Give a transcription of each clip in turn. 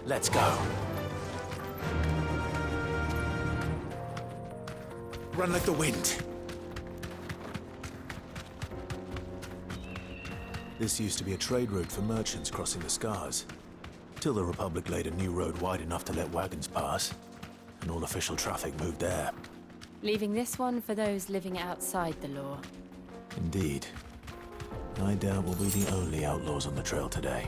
Let's go. Run like the wind. This used to be a trade route for merchants crossing the Scars, till the Republic laid a new road wide enough to let wagons pass, and all official traffic moved there. Leaving this one for those living outside the law. Indeed. I doubt we'll be the only outlaws on the trail today.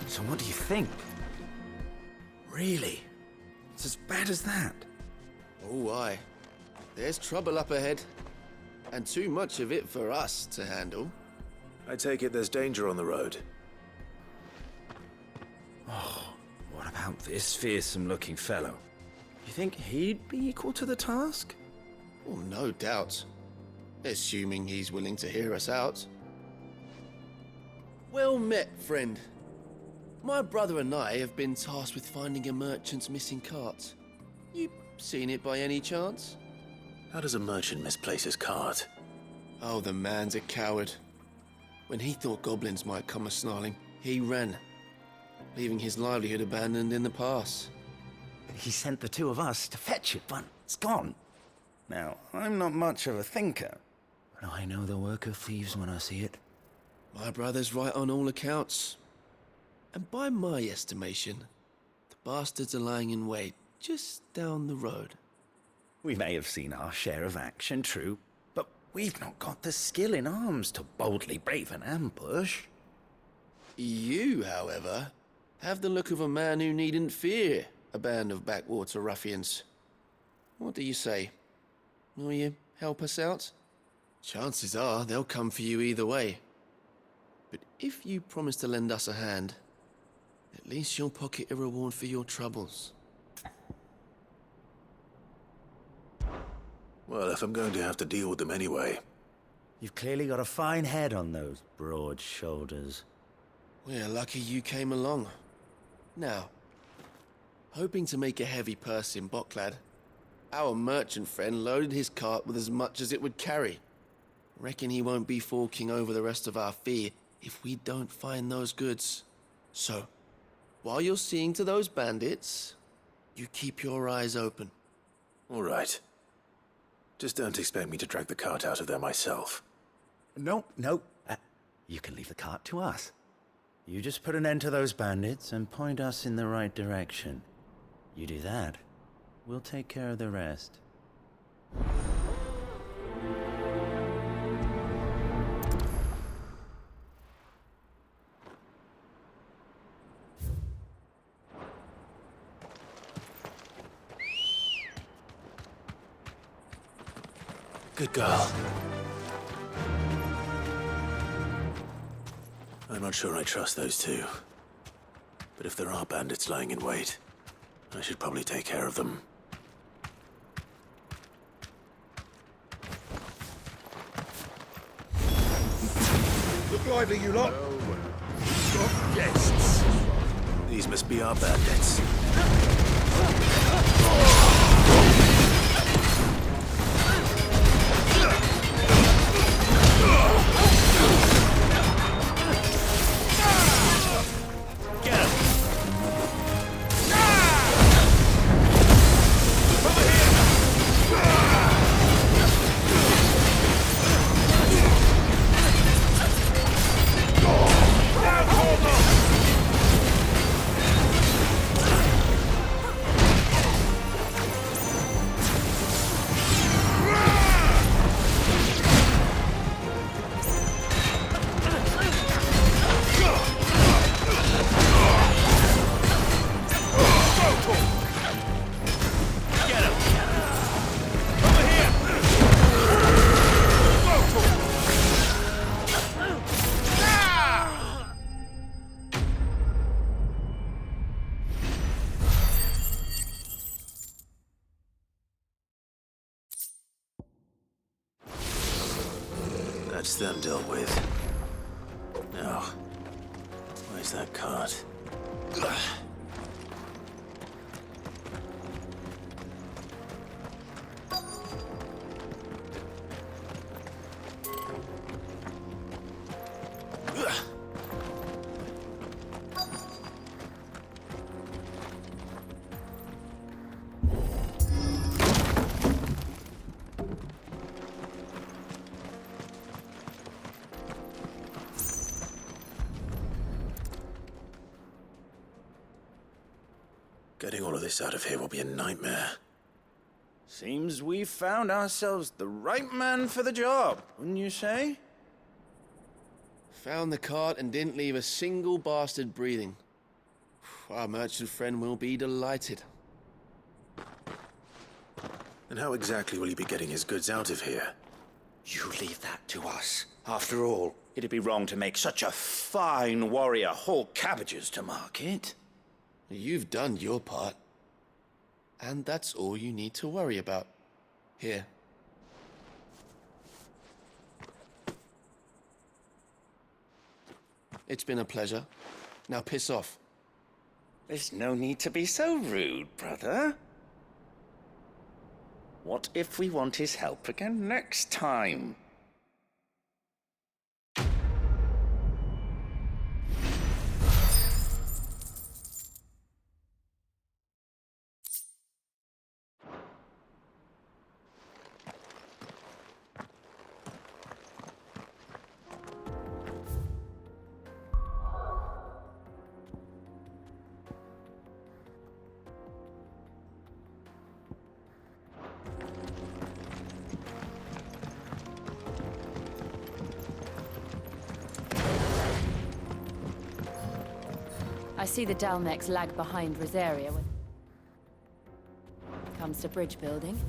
So what do you think? Really? It's as bad as that? Oh, aye. There's trouble up ahead. And too much of it for us to handle. I take it there's danger on the road. Oh, what about this fearsome-looking fellow? You think he'd be equal to the task? Oh, no doubt. Assuming he's willing to hear us out. Well met, friend. My brother and I have been tasked with finding a merchant's missing cart. You seen it by any chance? How does a merchant misplace his cart? Oh, the man's a coward. When he thought goblins might come a-snarling, he ran, leaving his livelihood abandoned in the pass. He sent the two of us to fetch it, but it's gone. Now, I'm not much of a thinker, but I know the work of thieves when I see it. My brother's right on all accounts. And by my estimation, the bastards are lying in wait just down the road. We may have seen our share of action, true, but we've not got the skill in arms to boldly brave an ambush. You, however, have the look of a man who needn't fear a band of backwater ruffians. What do you say? Will you help us out? Chances are they'll come for you either way. But if you promise to lend us a hand, at least you'll pocket a reward for your troubles. Well, if I'm going to have to deal with them anyway. You've clearly got a fine head on those broad shoulders. We're lucky you came along. Now, hoping to make a heavy purse in Bocklad, our merchant friend loaded his cart with as much as it would carry. Reckon he won't be forking over the rest of our fee if we don't find those goods. So, while you're seeing to those bandits, you keep your eyes open. All right. Just don't expect me to drag the cart out of there myself. No. You can leave the cart to us. You just put an end to those bandits and point us in the right direction. You do that, we'll take care of the rest. Good girl. I'm not sure I trust those two. But if there are bandits lying in wait, I should probably take care of them. Look lively, you lot. Got guests. These must be our bandits. That's them dealt with. Now, where's that cart? Getting all of this out of here will be a nightmare. Seems we've found ourselves the right man for the job, wouldn't you say? Found the cart and didn't leave a single bastard breathing. Our merchant friend will be delighted. And how exactly will he be getting his goods out of here? You leave that to us. After all, it'd be wrong to make such a fine warrior haul cabbages to market. You've done your part. And that's all you need to worry about. Here. It's been a pleasure. Now piss off. There's no need to be so rude, brother. What if we want his help again next time? I see the Dalmex lag behind Rosaria when it comes to bridge building.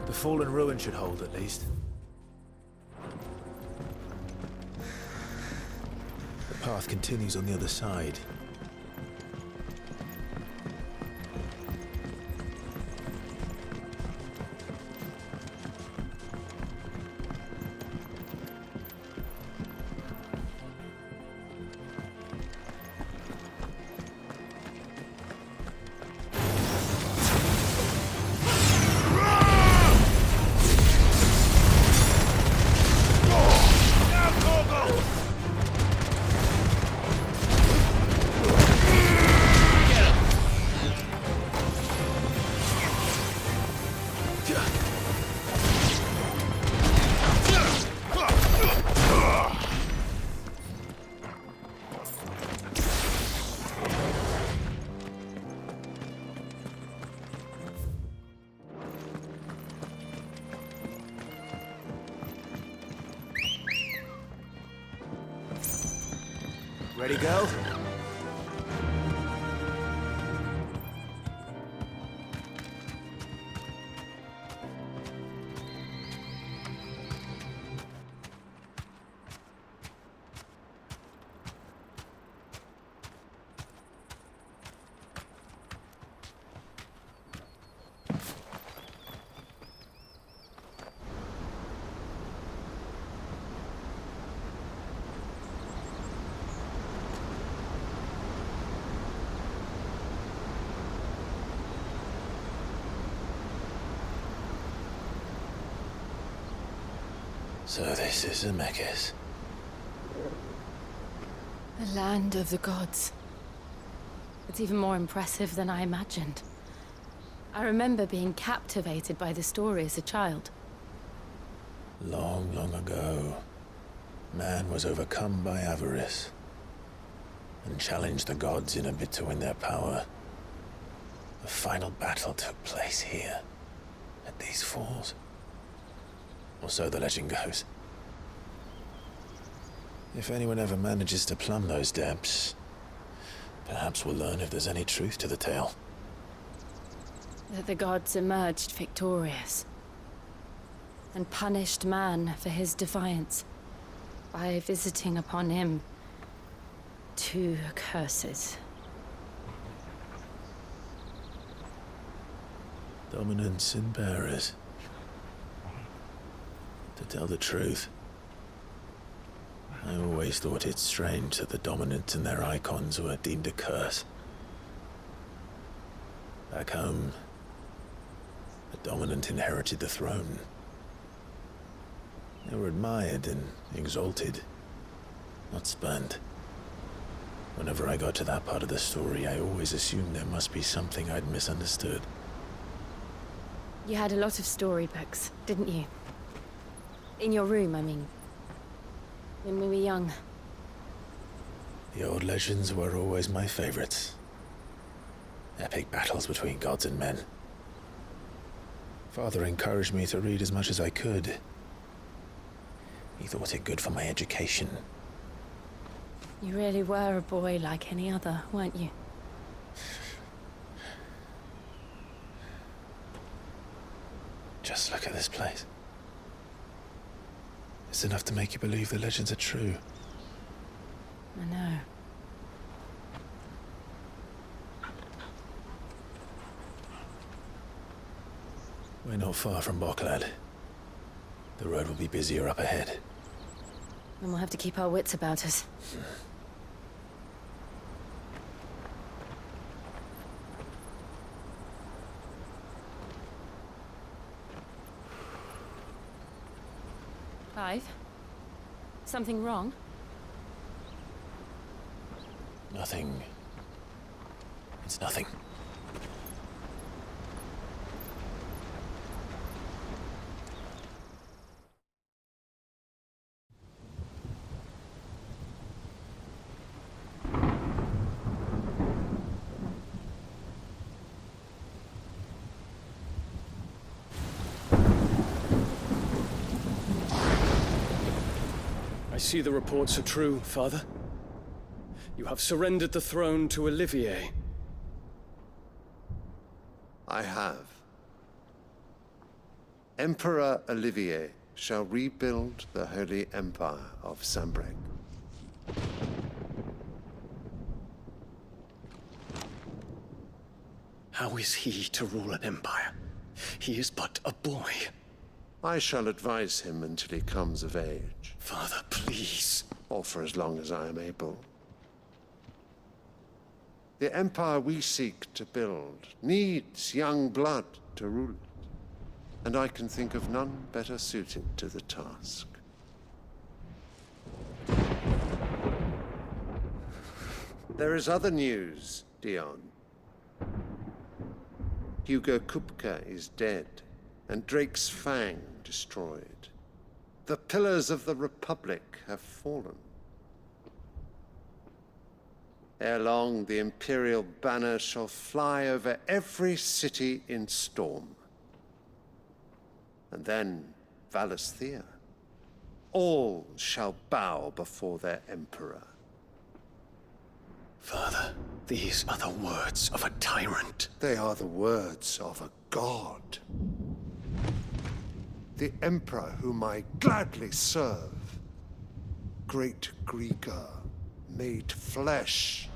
The fallen ruin should hold, at least. The path continues on the other side. Ready, go? So this is Zemeckis. The land of the gods. It's even more impressive than I imagined. I remember being captivated by the story as a child. Long, long ago, man was overcome by avarice and challenged the gods in a bid to win their power. The final battle took place here, at these falls. Or so the legend goes. If anyone ever manages to plumb those depths, perhaps we'll learn if there's any truth to the tale. That the gods emerged victorious and punished man for his defiance by visiting upon him 2 curses. Dominants and bearers. To tell the truth, I always thought it strange that the dominants and their icons were deemed a curse. Back home, the dominant inherited the throne. They were admired and exalted, not spurned. Whenever I got to that part of the story, I always assumed there must be something I'd misunderstood. You had a lot of storybooks, didn't you? In your room, I mean. When we were young. The old legends were always my favorites. Epic battles between gods and men. Father encouraged me to read as much as I could. He thought it good for my education. You really were a boy like any other, weren't you? Just look at this place. It's enough to make you believe the legends are true. I know. We're not far from Boklad. The road will be busier up ahead. And we'll have to keep our wits about us. Clive? Something wrong? Nothing. It's nothing. I see the reports are true, Father. You have surrendered the throne to Olivier. I have. Emperor Olivier shall rebuild the Holy Empire of Sanbreque. How is he to rule an empire? He is but a boy. I shall advise him until he comes of age, Father, please. or for as long as I am able. The empire we seek to build needs young blood to rule it, and I can think of none better suited to the task. There is other news, Dion. Hugo Kupka is dead, and Drake's Fang destroyed. The pillars of the Republic have fallen. Ere long, the Imperial banner shall fly over every city in Storm. And then Valisthea. All shall bow before their Emperor. Father, these are the words of a tyrant. They are the words of a god. The Emperor whom I gladly serve. Great Grieger, made flesh.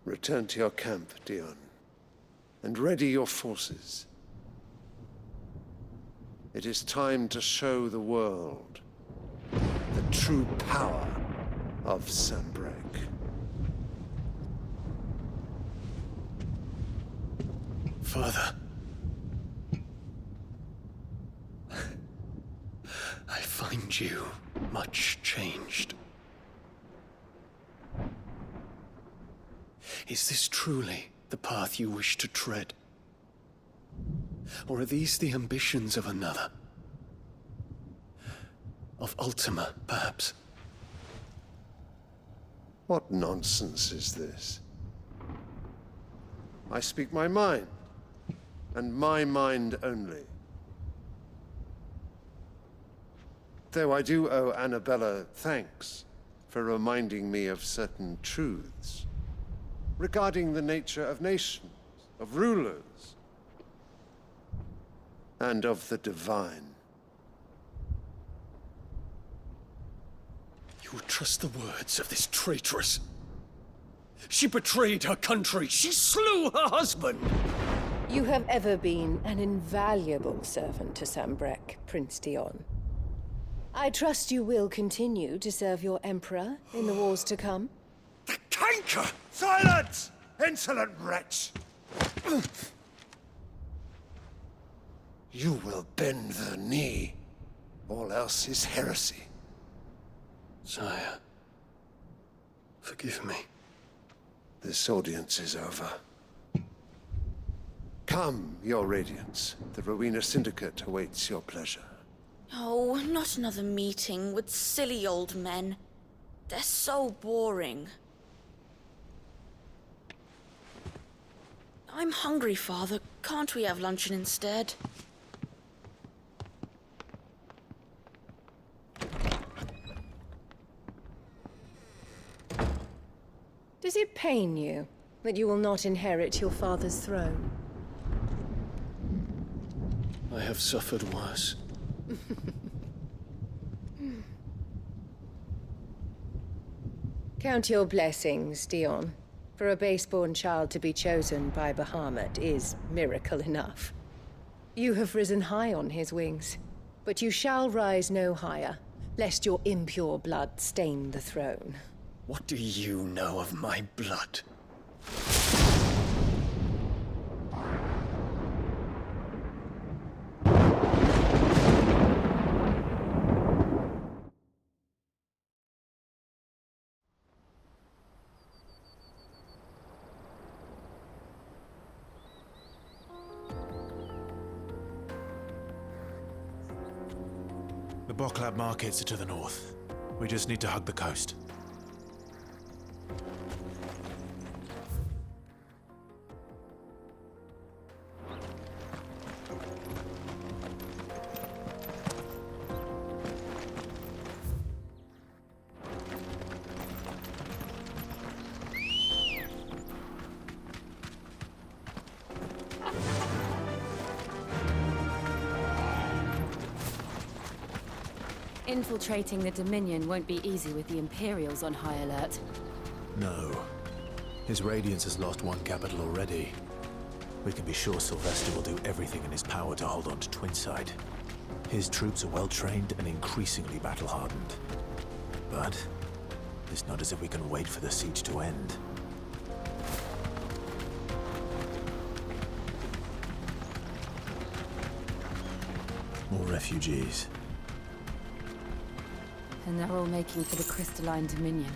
Return to your camp, Dion, and ready your forces. It is time to show the world the true power of Sanbreque. Father. I find you much changed. Is this truly the path you wish to tread? Or are these the ambitions of another? Of Ultima, perhaps? What nonsense is this? I speak my mind, and my mind only. Though I do owe Annabella thanks for reminding me of certain truths regarding the nature of nations, of rulers, and of the divine. You would trust the words of this traitress? She betrayed her country. She slew her husband. You have ever been an invaluable servant to Sambrek, Prince Dion. I trust you will continue to serve your Emperor in the wars to come. The canker! Silence! Insolent wretch! You will bend the knee. All else is heresy. Sire, forgive me. This audience is over. Come, your Radiance. The Rowena Syndicate awaits your pleasure. Oh, not another meeting with silly old men. They're so boring. I'm hungry, Father. Can't we have luncheon instead? Does it pain you that you will not inherit your father's throne? I have suffered worse. Count your blessings, Dion. For a base-born child to be chosen by Bahamut is miracle enough. You have risen high on his wings, but you shall rise no higher, lest your impure blood stain the throne. What do you know of my blood? The Boklab markets are to the north. We just need to hug the coast. Infiltrating the Dominion won't be easy with the Imperials on high alert. No. His Radiance has lost one capital already. We can be sure Sylvester will do everything in his power to hold on to Twinside. His troops are well-trained and increasingly battle-hardened. But it's not as if we can wait for the siege to end. More refugees. And they're all making for the Crystalline Dominion.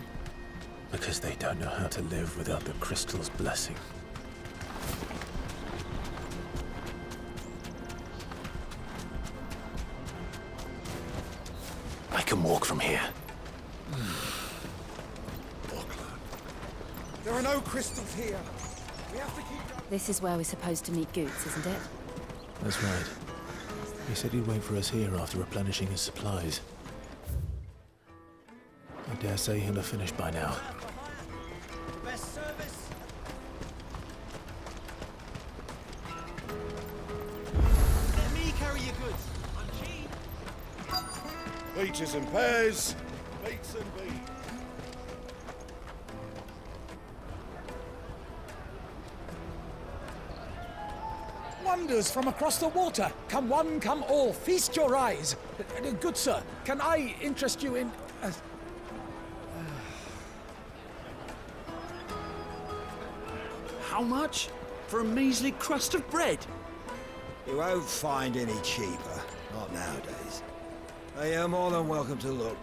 Because they don't know how to live without the Crystal's blessing. I can walk from here. There are no crystals here. We have to keep... This is where we're supposed to meet Goots, isn't it? That's right. He said he'd wait for us here after replenishing his supplies. I dare say he'll have finished by now. Best service. Let me carry your goods. I'm cheap. Peaches and pears. Beets and beans. Wonders from across the water. Come one, come all. Feast your eyes. Good sir, can I interest you in... How much? For a measly crust of bread? You won't find any cheaper. Not nowadays. But you're more than welcome to look.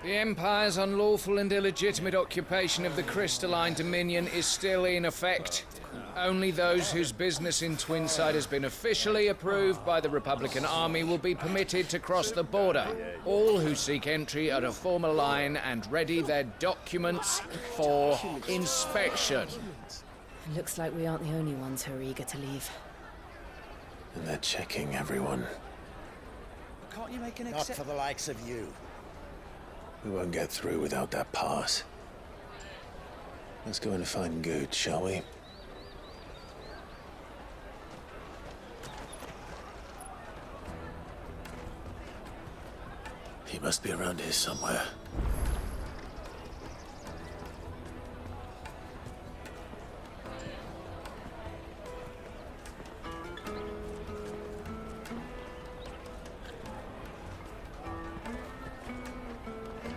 The Empire's unlawful and illegitimate occupation of the Crystalline Dominion is still in effect. Only those whose business in Twinside has been officially approved by the Republican Army will be permitted to cross the border. All who seek entry are to form a line and ready their documents for inspection. Looks like we aren't the only ones who are eager to leave. And they're checking everyone. Can't you make an Not for the likes of you. We won't get through without that pass. Let's go in and find Good, shall we? He must be around here somewhere.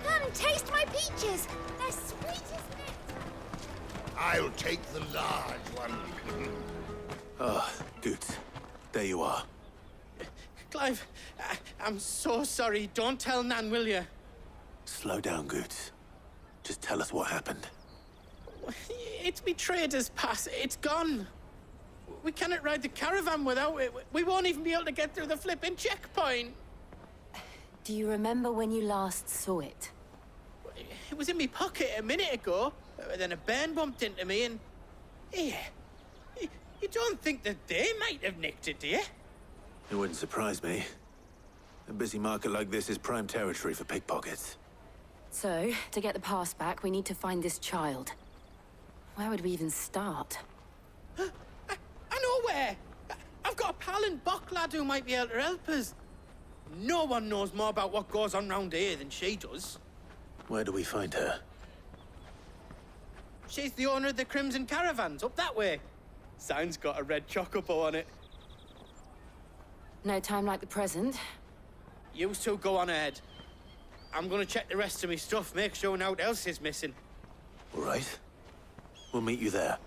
Come, taste my peaches! They're sweet as nectar! I'll take the large one. Ah, Good. There you are. Clive, I'm so sorry. Don't tell Nan, will you? Slow down, Good. Just tell us what happened. It's me trader's pass. It's gone. We cannot ride the caravan without it. We won't even be able to get through the flipping checkpoint. Do you remember when you last saw it? It was in my pocket a minute ago. Then a bairn bumped into me and... Here. You don't think that they might have nicked it, do you? It wouldn't surprise me. A busy market like this is prime territory for pickpockets. So, to get the pass back, we need to find this child. Where would we even start? I know where! I've got a pal in Bocklad who might be able to help us. No one knows more about what goes on round here than she does. Where do we find her? She's the owner of the Crimson Caravans, up that way. Sign's got a red chocobo on it. No time like the present. You two go on ahead. I'm gonna check the rest of my stuff, make sure naught else is missing. All right. We'll meet you there.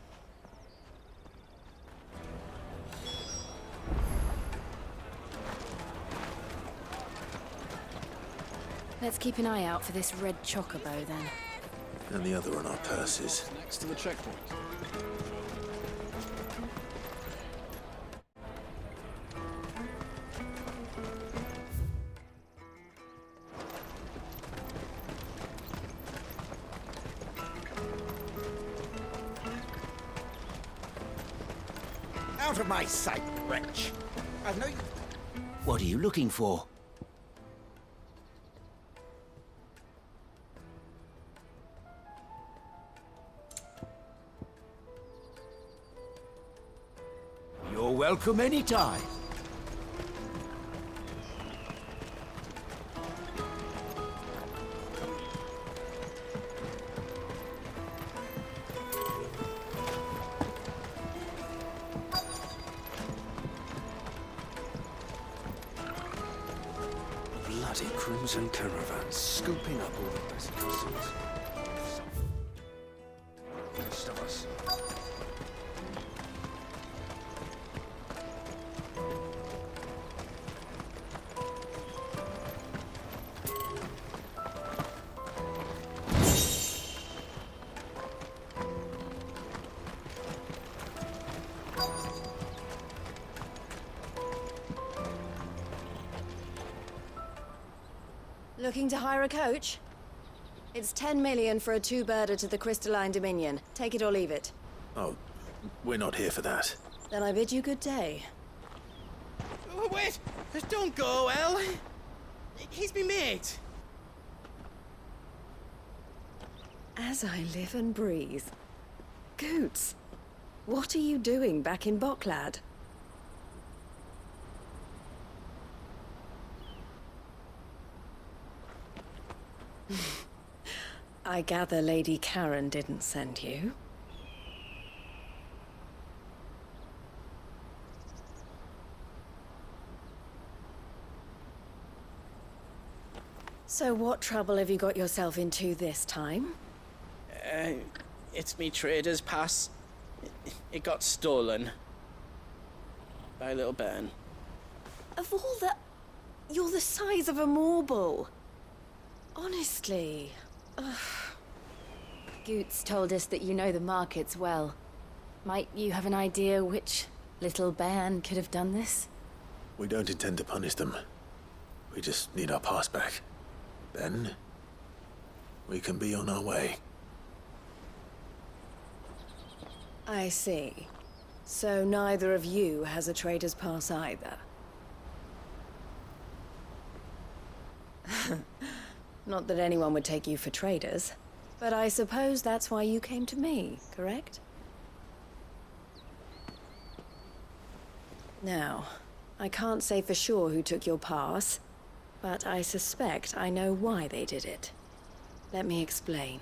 Let's keep an eye out for this red chocobo, then. And the other on our purses. Next to the checkpoint. Out of my sight, wretch! I've no... What are you looking for? You're welcome anytime. Bloody Crimson Caravans, scooping up all the best vessels. Most of us. Looking to hire a coach? It's 10 million for a two-birder to the Crystalline Dominion. Take it or leave it. Oh, we're not here for that. Then I bid you good day. Oh, wait! Don't go, El! He's me mate. As I live and breathe. Goots, what are you doing back in Bocklad? I gather Lady Karen didn't send you. So what trouble have you got yourself into this time? It's me trader's pass. It got stolen. By a little bairn. Of all the... You're the size of a marble. Honestly... Goots told us that you know the markets well. Might you have an idea which little bairn could have done this? We don't intend to punish them. We just need our pass back. Then, we can be on our way. I see. So neither of you has a trader's pass either. Not that anyone would take you for traders, but I suppose that's why you came to me, correct? Now, I can't say for sure who took your pass, but I suspect I know why they did it. Let me explain.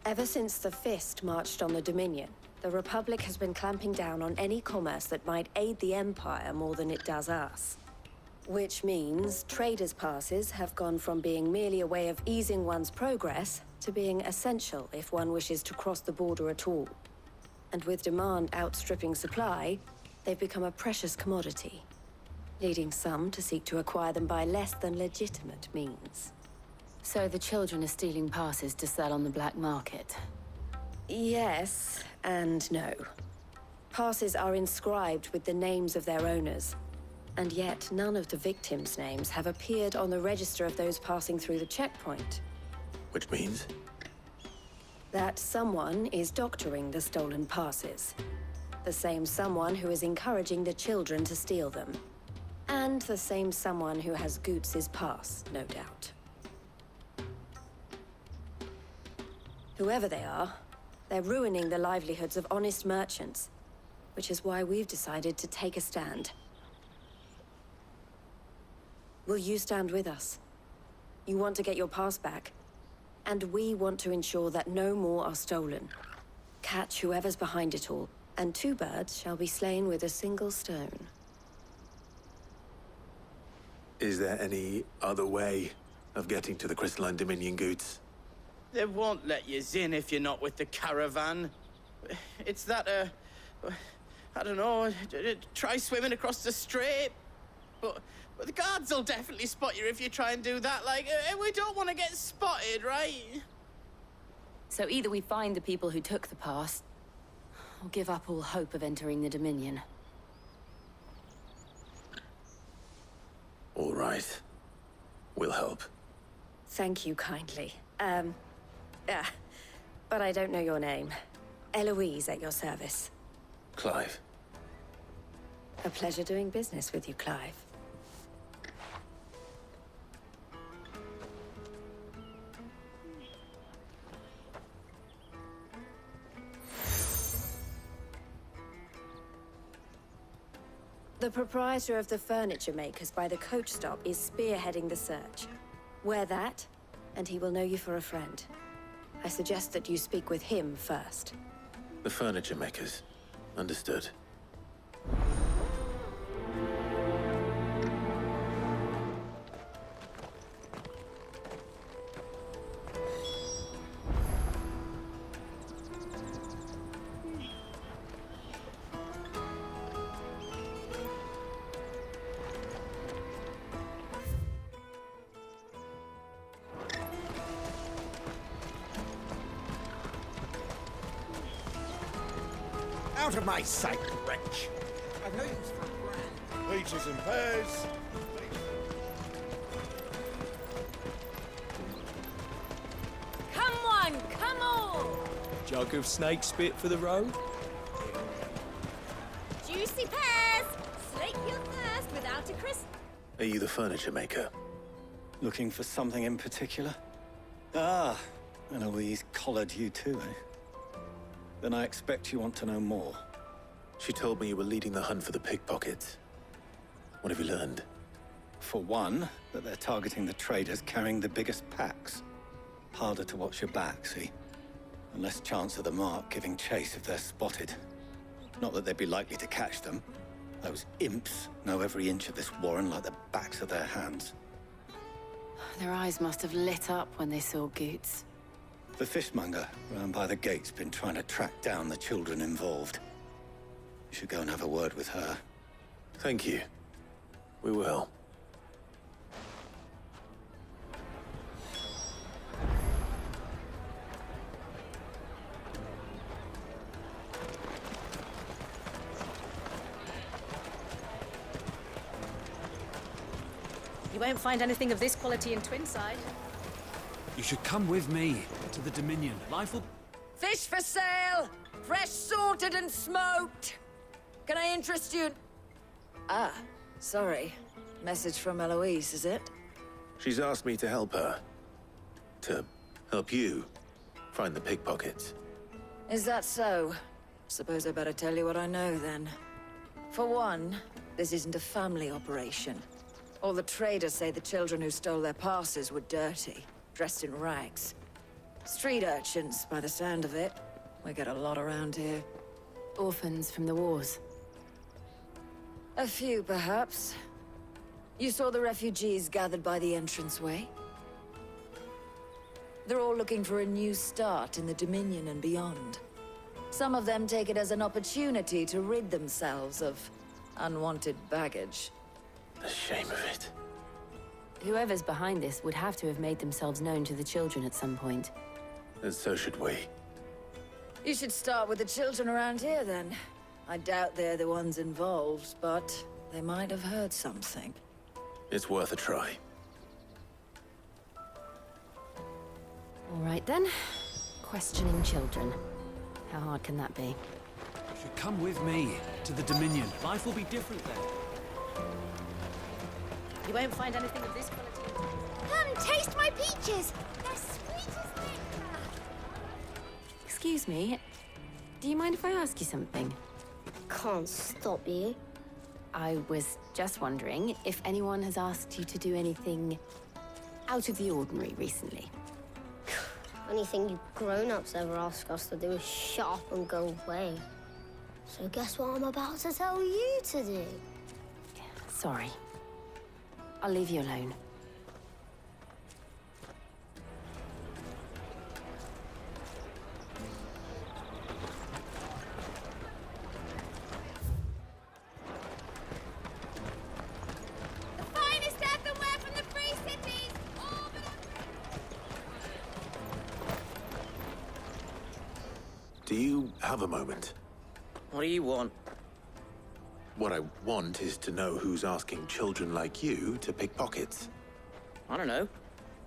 Ever since the Fist marched on the Dominion, the Republic has been clamping down on any commerce that might aid the Empire more than it does us. Which means traders' passes have gone from being merely a way of easing one's progress to being essential if one wishes to cross the border at all. And with demand outstripping supply, they've become a precious commodity, leading some to seek to acquire them by less than legitimate means. So the children are stealing passes to sell on the black market? Yes, and no. Passes are inscribed with the names of their owners, and yet none of the victims' names have appeared on the register of those passing through the checkpoint. Which means? That someone is doctoring the stolen passes. The same someone who is encouraging the children to steal them. And the same someone who has Goots' pass, no doubt. Whoever they are, they're ruining the livelihoods of honest merchants, which is why we've decided to take a stand. Will you stand with us? You want to get your pass back, and we want to ensure that no more are stolen. Catch whoever's behind it all, and two birds shall be slain with a single stone. Is there any other way of getting to the Crystalline Dominion, Goots? They won't let you in if you're not with the caravan. It's that, I don't know, try swimming across the strait. But the guards will definitely spot you if you try and do that. Like, we don't want to get spotted, right? So either we find the people who took the pass, or give up all hope of entering the Dominion. All right. We'll help. Thank you kindly. But I don't know your name. Eloise at your service. Clive. A pleasure doing business with you, Clive. The proprietor of the furniture makers by the coach stop is spearheading the search. Wear that, and he will know you for a friend. I suggest that you speak with him first. The furniture makers. Understood. Out of my sight, wretch! I've no use for a brand. Peaches and pears. Come on, come on! Jug of snake spit for the road? Juicy pears! Slake your thirst without a crisp. Are you the furniture maker? Looking for something in particular? Ah, Eloise collared you too, eh? Then I expect you want to know more. She told me you were leading the hunt for the pickpockets. What have you learned? For one, that they're targeting the traders carrying the biggest packs. Harder to watch your back, see? And less chance of the mark giving chase if they're spotted. Not that they'd be likely to catch them. Those imps know every inch of this warren like the backs of their hands. Their eyes must have lit up when they saw Goots. The fishmonger round by the gate's been trying to track down the children involved. You should go and have a word with her. Thank you. We will. You won't find anything of this quality in Twinside. You should come with me to the Dominion. Life will... Fish for sale! Fresh salted and smoked! Can I interest you in... Ah, sorry. Message from Eloise, is it? She's asked me to help her. To help you find the pickpockets. Is that so? Suppose I better tell you what I know, then. For one, this isn't a family operation. All the traders say the children who stole their passes were dirty, dressed in rags. Street urchins, by the sound of it. We get a lot around here. Orphans from the wars. A few, perhaps. You saw the refugees gathered by the entranceway? They're all looking for a new start in the Dominion and beyond. Some of them take it as an opportunity to rid themselves of unwanted baggage. The shame of it. Whoever's behind this would have to have made themselves known to the children at some point. And so should we. You should start with the children around here, then. I doubt they're the ones involved, but they might have heard something. It's worth a try. All right, then. Questioning children. How hard can that be? You should come with me to the Dominion. Life will be different there. You won't find anything of this quality. Come taste my peaches! They're sweet as nectar! Excuse me. Do you mind if I ask you something? Can't stop you. I was just wondering if anyone has asked you to do anything out of the ordinary recently. Anything you grown-ups ever ask us to do is shut up and go away. So guess what I'm about to tell you to do? Sorry. I'll leave you alone. The finest earthenware from the Free Cities! All but Do you have a moment? What do you want? What I want is to know who's asking children like you to pick pockets. I don't know.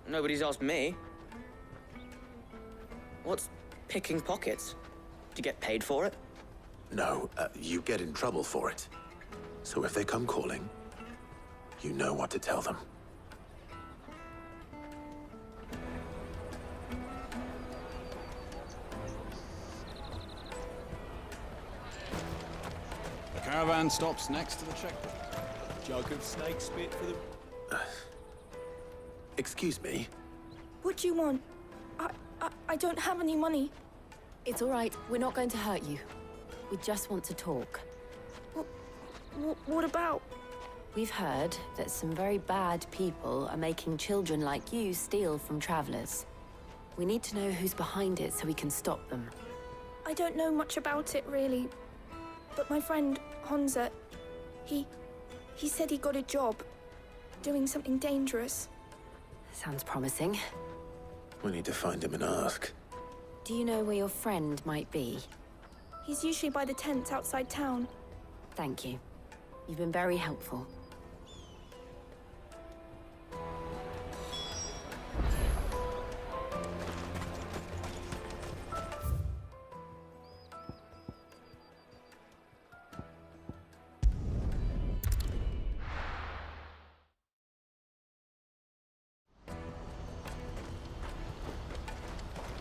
Nobody's asked me. What's picking pockets? Do you get paid for it? No, you get in trouble for it. So if they come calling, you know what to tell them. The caravan stops next to the checkpoint. Jug of snake spit for the... Excuse me? What do you want? I don't have any money. It's all right. We're not going to hurt you. We just want to talk. What about? We've heard that some very bad people are making children like you steal from travelers. We need to know who's behind it so we can stop them. I don't know much about it, really. But my friend, Honza, he said he got a job doing something dangerous. Sounds promising. We need to find him and ask. Do you know where your friend might be? He's usually by the tents outside town. Thank you. You've been very helpful.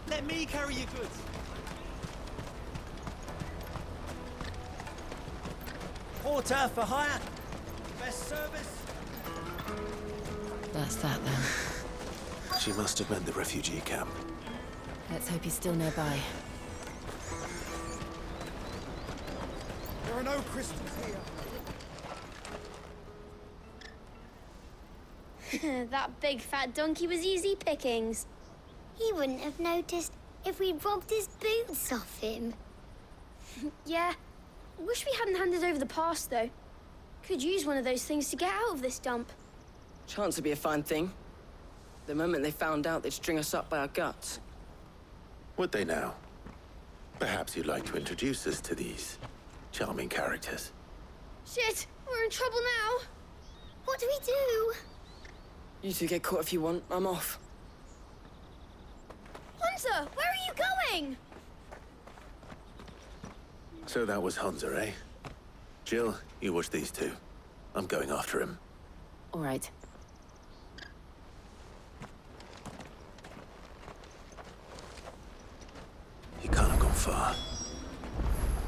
Let me carry your goods. Porter for hire. Best service. That's that then. She must have meant the refugee camp. Let's hope he's still nearby. There are no crystals here. That big fat donkey was easy pickings. He wouldn't have noticed if we'd robbed his boots off him. Yeah. Wish we hadn't handed over the pass, though. Could use one of those things to get out of this dump. Chance would be a fine thing. The moment they found out, they'd string us up by our guts. Would they now? Perhaps you'd like to introduce us to these charming characters. Shit! We're in trouble now! What do we do? You two get caught if you want. I'm off. Hunter! Where are you going? So that was Hunter, eh? Jill, you watch these two. I'm going after him. All right. He can't have gone far.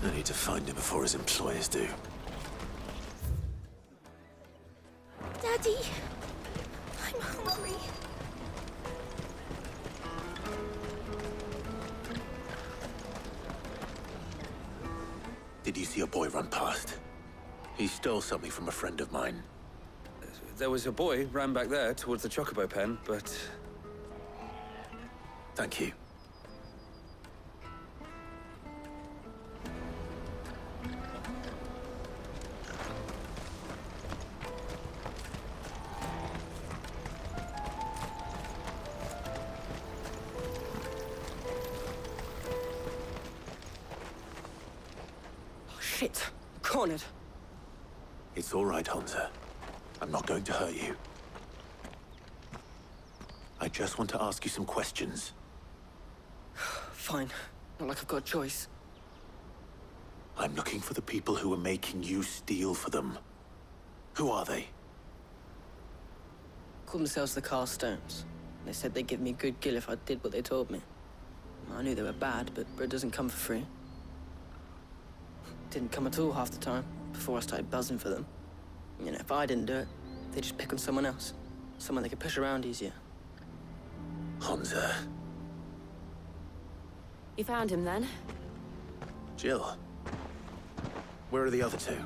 I need to find him before his employers do. Daddy, I'm hungry. Did you see a boy run past? He stole something from a friend of mine. There was a boy ran back there towards the chocobo pen, but... Thank you. Shit! Cornered. It's all right, Hunter. I'm not going to hurt you. I just want to ask you some questions. Fine. Not like I've got a choice. I'm looking for the people who are making you steal for them. Who are they? Called themselves the Carstones. They said they'd give me good gill if I did what they told me. I knew they were bad, but bread doesn't come for free. Didn't come at all half the time, before I started buzzing for them. You know, if I didn't do it, they'd just pick on someone else. Someone they could push around easier. Hunter. You found him then? Jill. Where are the other two?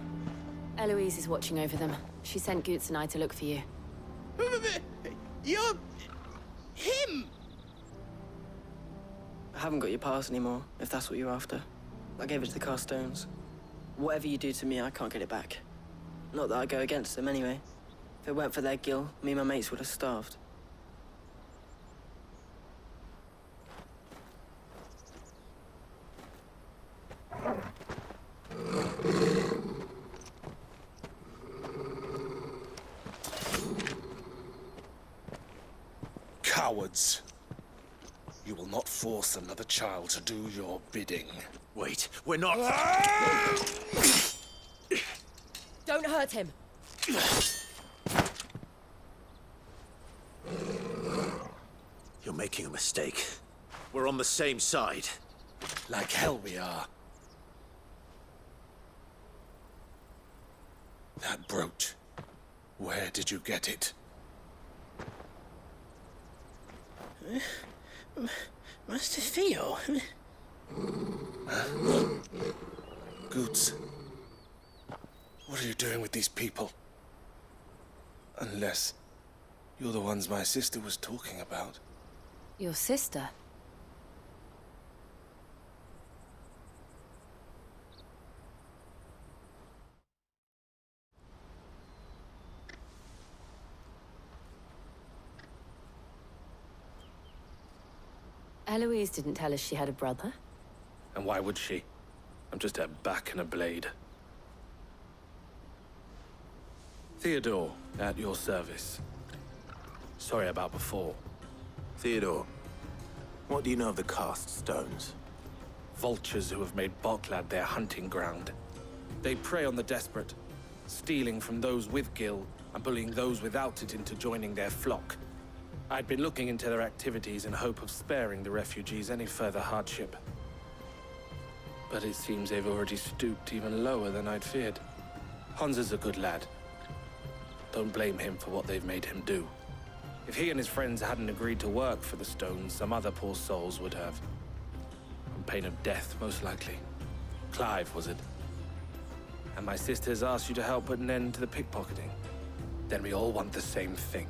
Eloise is watching over them. She sent Goots and I to look for you. You're... him! I haven't got your pass anymore, if that's what you're after. I gave it to the Carstones. Whatever you do to me, I can't get it back. Not that I go against them anyway. If it weren't for their gill, me and my mates would have starved. Cowards. You will not force another child to do your bidding. Wait, we're not... Don't hurt him. You're making a mistake. We're on the same side. Like hell we are. That brooch. Where did you get it? Master Theo? Goots. What are you doing with these people? Unless you're the ones my sister was talking about. Your sister? Eloise didn't tell us she had a brother. And why would she? I'm just a back and a blade. Theodore, at your service. Sorry about before. Theodore, what do you know of the Cast Stones? Vultures who have made Boklad their hunting ground. They prey on the desperate, stealing from those with gil and bullying those without it into joining their flock. I'd been looking into their activities in hope of sparing the refugees any further hardship. But it seems they've already stooped even lower than I'd feared. Hunter's a good lad. Don't blame him for what they've made him do. If he and his friends hadn't agreed to work for the Stones, some other poor souls would have. On pain of death, most likely. Clive, was it? And my sisters asked you to help put an end to the pickpocketing. Then we all want the same thing.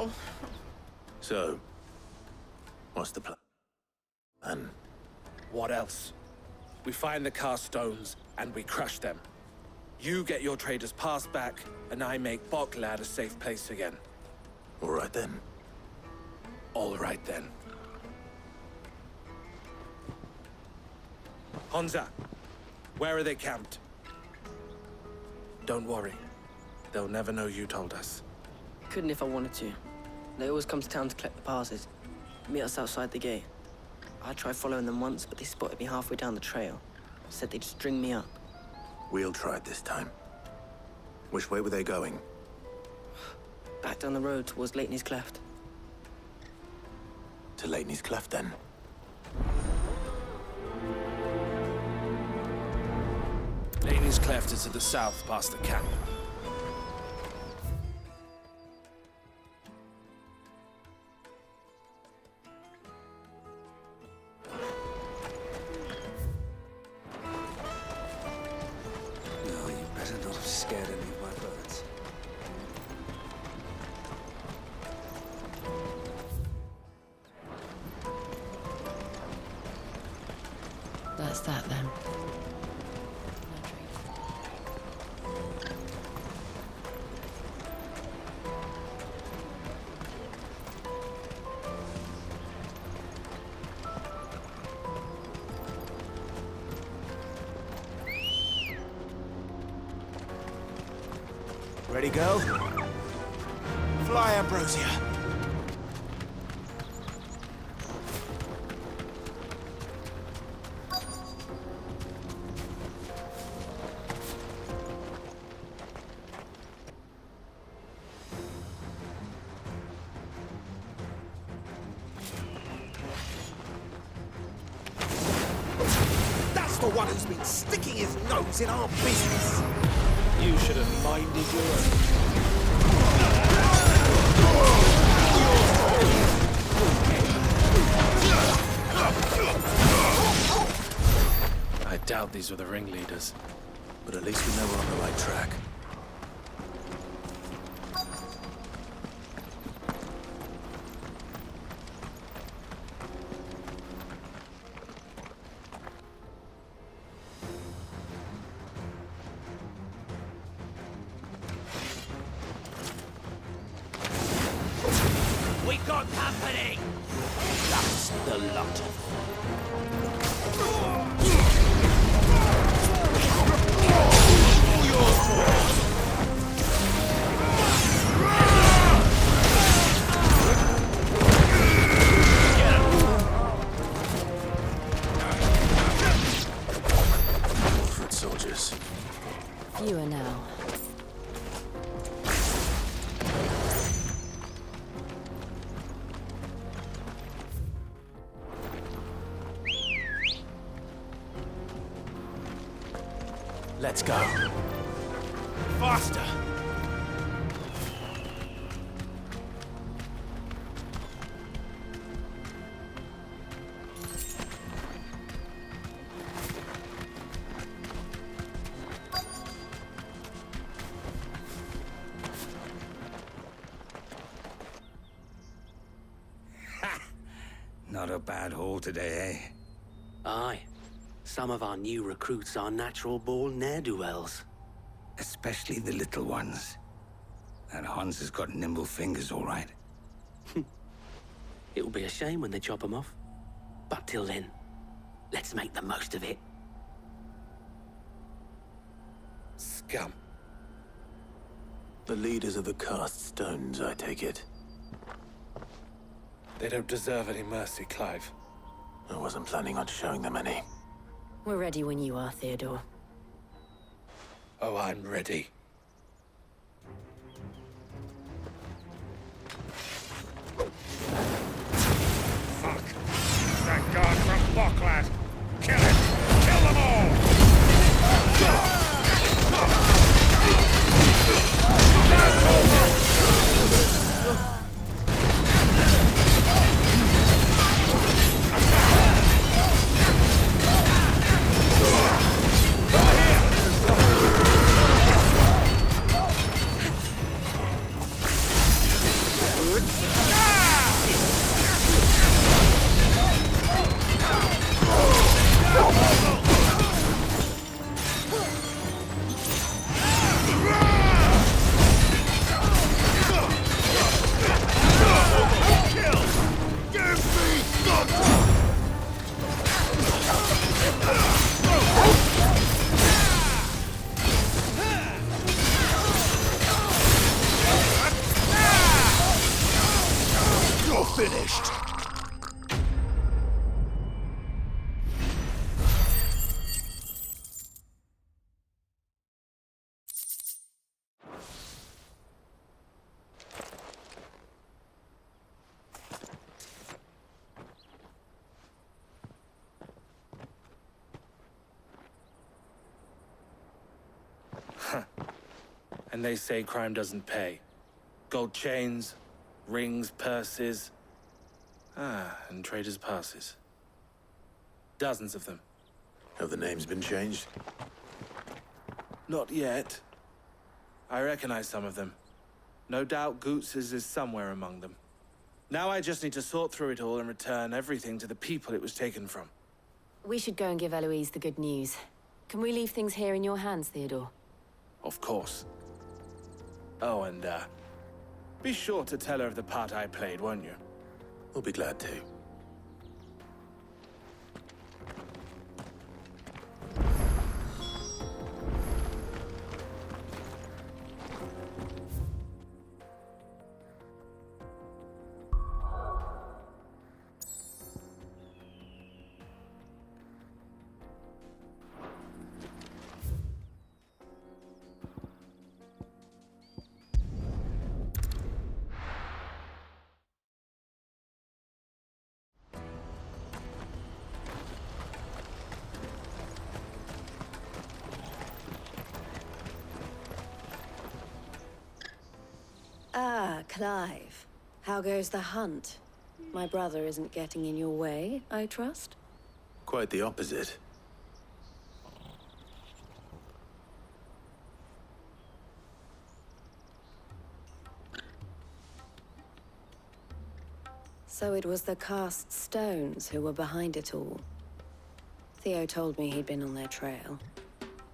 Oh. So, what's the plan? And What else? We find the cast stones, and we crush them. You get your trader's pass back, and I make Boklad a safe place again. all right then. All right then. Honza, where are they camped? Don't worry. They'll never know you told us. Couldn't if I wanted to. They always come to town to collect the passes. Meet us outside the gate. I tried following them once, but they spotted me halfway down the trail. Said they'd string me up. We'll try it this time. Which way were they going? Back down the road towards Leighton's Cleft. To Leighton's Cleft, then. Leighton's Cleft is to the south, past the camp. No, you better not have scared any of my birds. That's that then. Ready, go? Fly, Ambrosia. That's the one who's been sticking his nose in our business. You should have minded your own. I doubt these were the ringleaders. But at least we know we're on the right track. We got company! That's the lot of Foot soldiers. Fewer now. Let's go. Faster! Not a bad haul today, eh? Aye. Some of our new recruits are natural-born ne'er-do-wells. Especially the little ones. That Hans has got nimble fingers, all right. It'll be a shame when they chop them off. But till then, let's make the most of it. Scum. The leaders of the cast stones, I take it. They don't deserve any mercy, Clive. I wasn't planning on showing them any. We're ready when you are, Theodore. Oh, I'm ready. Fuck! That guard from Boklad! Kill him! Kill them all! You're finished! And they say crime doesn't pay. Gold chains, rings, purses. And traders' passes. Dozens of them. Have the names been changed? Not yet. I recognize some of them. No doubt Goots's is somewhere among them. Now I just need to sort through it all and return everything to the people it was taken from. We should go and give Eloise the good news. Can we leave things here in your hands, Theodore? Of course. Oh, and, be sure to tell her of the part I played, won't you? We'll be glad to. Ah, Clive. How goes the hunt? My brother isn't getting in your way, I trust? Quite the opposite. So it was the cast stones who were behind it all. Theo told me he'd been on their trail.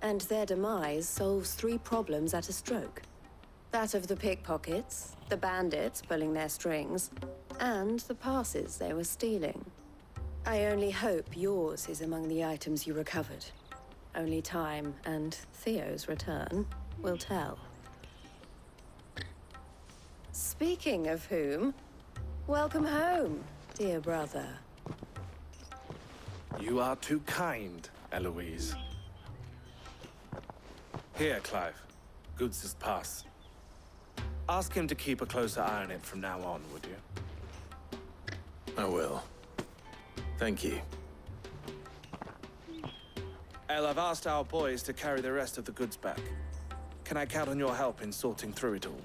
And their demise solves 3 problems at a stroke. That of the pickpockets, the bandits pulling their strings, and the passes they were stealing. I only hope yours is among the items you recovered. Only time and Theo's return will tell. Speaking of whom, welcome home, dear brother. You are too kind, Eloise. Here, Clive. Goots's pass. Ask him to keep a closer eye on it from now on, would you? I will. Thank you. El, I've asked our boys to carry the rest of the goods back. Can I count on your help in sorting through it all?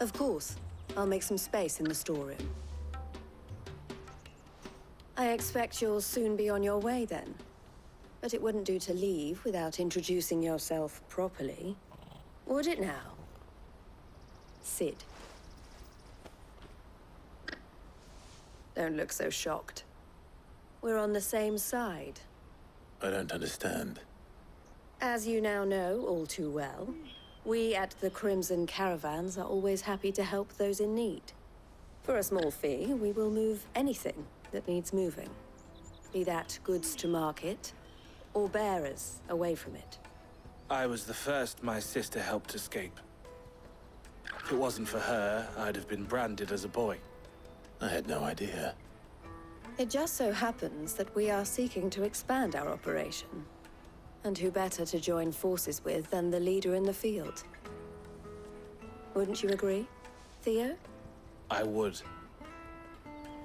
Of course. I'll make some space in the storeroom. I expect you'll soon be on your way then. But it wouldn't do to leave without introducing yourself properly. Would it now? Sid. Don't look so shocked. We're on the same side. I don't understand. As you now know all too well, we at the Crimson Caravans are always happy to help those in need. For a small fee, we will move anything that needs moving. Be that goods to market, or bearers away from it. I was the first my sister helped escape. If it wasn't for her, I'd have been branded as a boy. I had no idea. It just so happens that we are seeking to expand our operation. And who better to join forces with than the leader in the field? Wouldn't you agree, Theo? I would.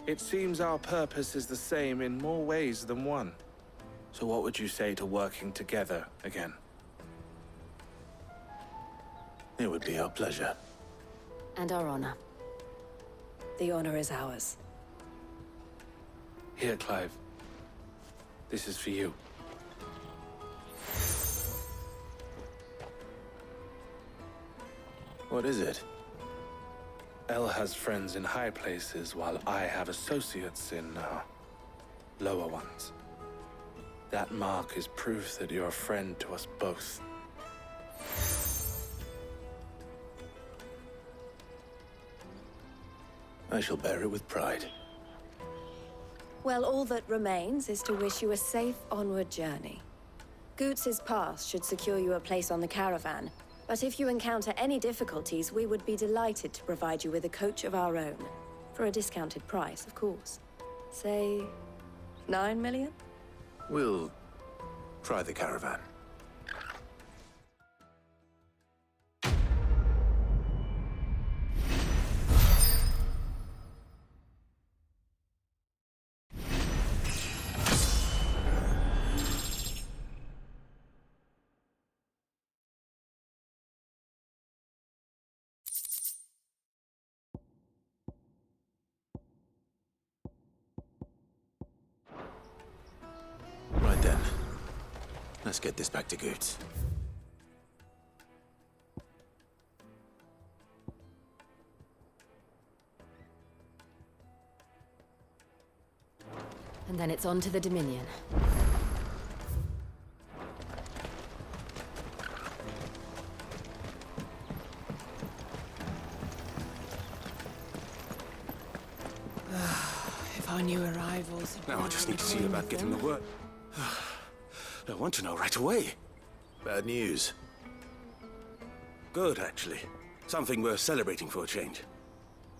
It seems our purpose is the same in more ways than one. So what would you say to working together again? It would be our pleasure. And our honor. The honor is ours. Here, Clive. This is for you. What is it? El has friends in high places, while I have associates in, lower ones. That mark is proof that you're a friend to us both. I shall bear it with pride. Well, all that remains is to wish you a safe onward journey. Goots's pass should secure you a place on the caravan, but if you encounter any difficulties, we would be delighted to provide you with a coach of our own. For a discounted price, of course. Say, 9 million? We'll try the caravan. Right then. Let's get this back to Goots. And then it's on to the Dominion. If I knew arrivals... Now I just need to see about getting the work. I want to know right away. Bad news. Good, actually. Something worth celebrating for a change.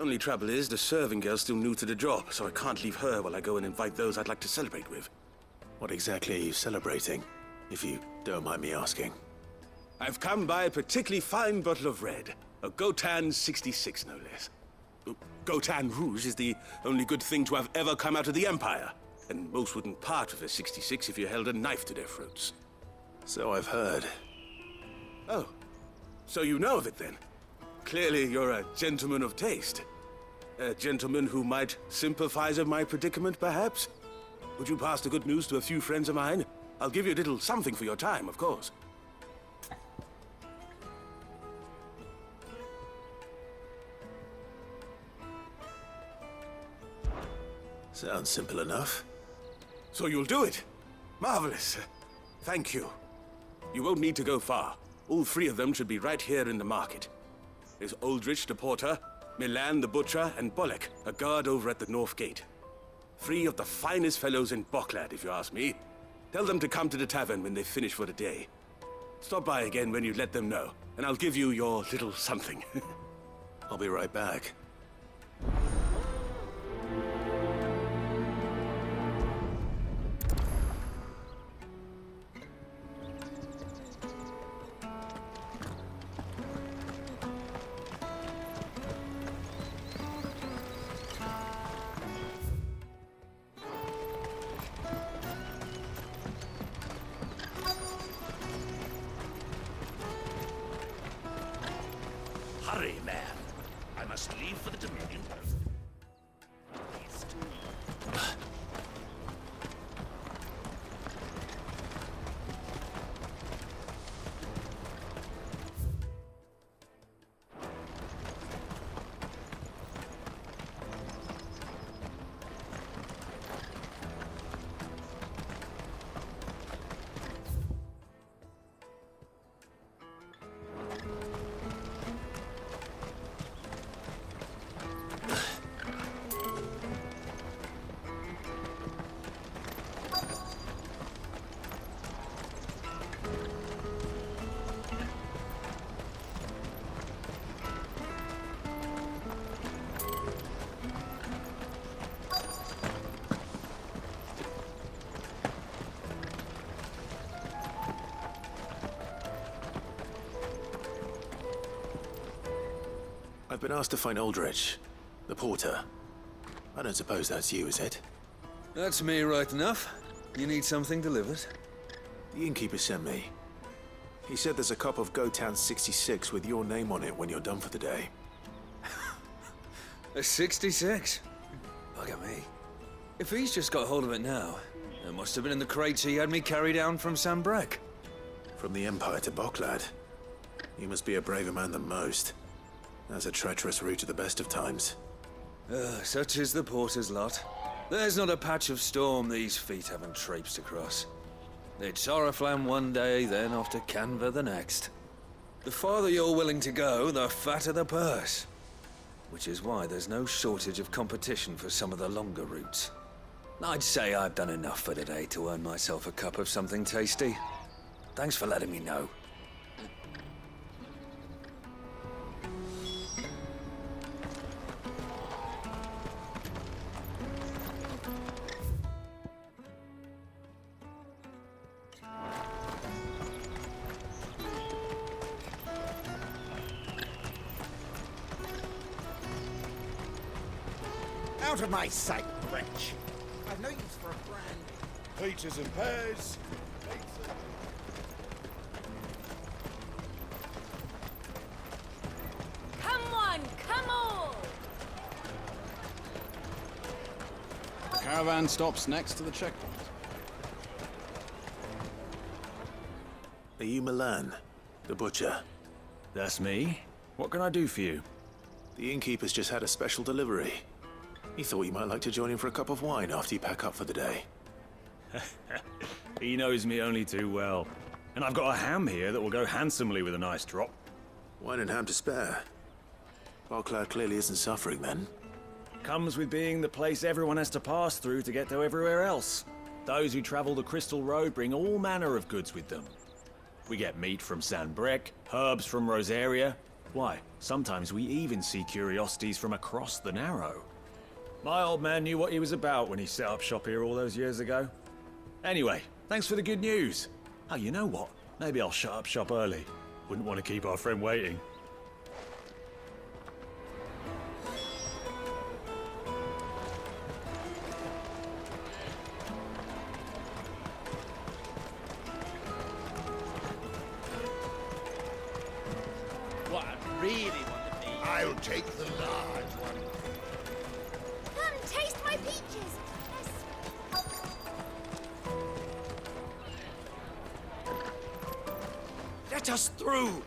Only trouble is, the serving girl's still new to the job, so I can't leave her while I go and invite those I'd like to celebrate with. What exactly are you celebrating, if you don't mind me asking? I've come by a particularly fine bottle of red. A Gotan 66, no less. Gotan Rouge is the only good thing to have ever come out of the Empire. And most wouldn't part with a 66 if you held a knife to their throats. So I've heard. Oh, so you know of it then? Clearly you're a gentleman of taste. A gentleman who might sympathize with my predicament, perhaps? Would you pass the good news to a few friends of mine? I'll give you a little something for your time, of course. Sounds simple enough. So you'll do it? Marvelous. Thank you. You won't need to go far. All three of them should be right here in the market. There's Aldrich the porter, Milan the butcher, and Bolek, a guard over at the north gate. Three of the finest fellows in Boklad, if you ask me. Tell them to come to the tavern when they finish for the day. Stop by again when you let them know, and I'll give you your little something. I'll be right back. Hurry, man. I must leave for the Dominion post. I've been asked to find Aldrich, the porter. I don't suppose that's you, is it? That's me right enough. You need something delivered? The innkeeper sent me. He said there's a cup of Gotan 66 with your name on it when you're done for the day. A 66? Look at me. If he's just got hold of it now, it must have been in the crates he had me carry down from Sambrek. From the Empire to Boklad. You must be a braver man than most. That's a treacherous route at the best of times. Such is the porter's lot. There's not a patch of storm these feet haven't traipsed across. It's Oriflamme one day, then off to Canva the next. The farther you're willing to go, the fatter the purse. Which is why there's no shortage of competition for some of the longer routes. I'd say I've done enough for today to earn myself a cup of something tasty. Thanks for letting me know. Out of my sight, wretch! I've no use for a brand. Peaches and pears. Come on, come on! Caravan stops next to the checkpoint. Are you Milan, the butcher? That's me. What can I do for you? The innkeeper's just had a special delivery. He thought you might like to join him for a cup of wine after you pack up for the day. He knows me only too well. And I've got a ham here that will go handsomely with a nice drop. Wine and ham to spare. Barclad clearly isn't suffering then. Comes with being the place everyone has to pass through to get to everywhere else. Those who travel the Crystal Road bring all manner of goods with them. We get meat from San Brec, herbs from Rosaria. Why, sometimes we even see curiosities from across the Narrow. My old man knew what he was about when he set up shop here all those years ago. Anyway, thanks for the good news. Oh, you know what? Maybe I'll shut up shop early. Wouldn't want to keep our friend waiting. What I really want to be. I'll take the large one. Come, taste my peaches! Let us through!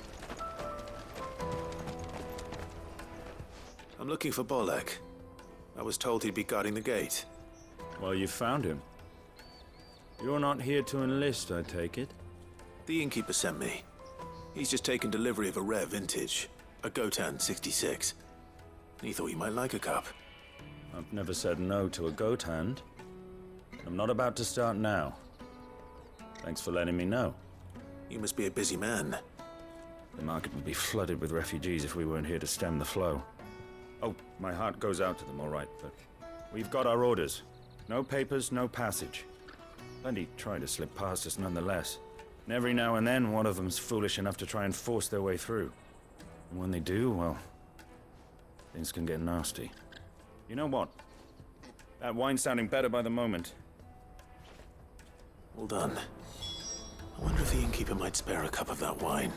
I'm looking for Bolek. I was told he'd be guarding the gate. Well, you found him. You're not here to enlist, I take it? The innkeeper sent me. He's just taken delivery of a rare vintage, a Gotan 66. He thought you might like a cup. I've never said no to a goat hand. I'm not about to start now. Thanks for letting me know. You must be a busy man. The market would be flooded with refugees if we weren't here to stem the flow. Oh, my heart goes out to them, all right, but we've got our orders. No papers, no passage. Plenty try to slip past us nonetheless. And every now and then, one of them's foolish enough to try and force their way through. And when they do, well, things can get nasty. You know what? That wine's sounding better by the moment. Well done. I wonder if the innkeeper might spare a cup of that wine.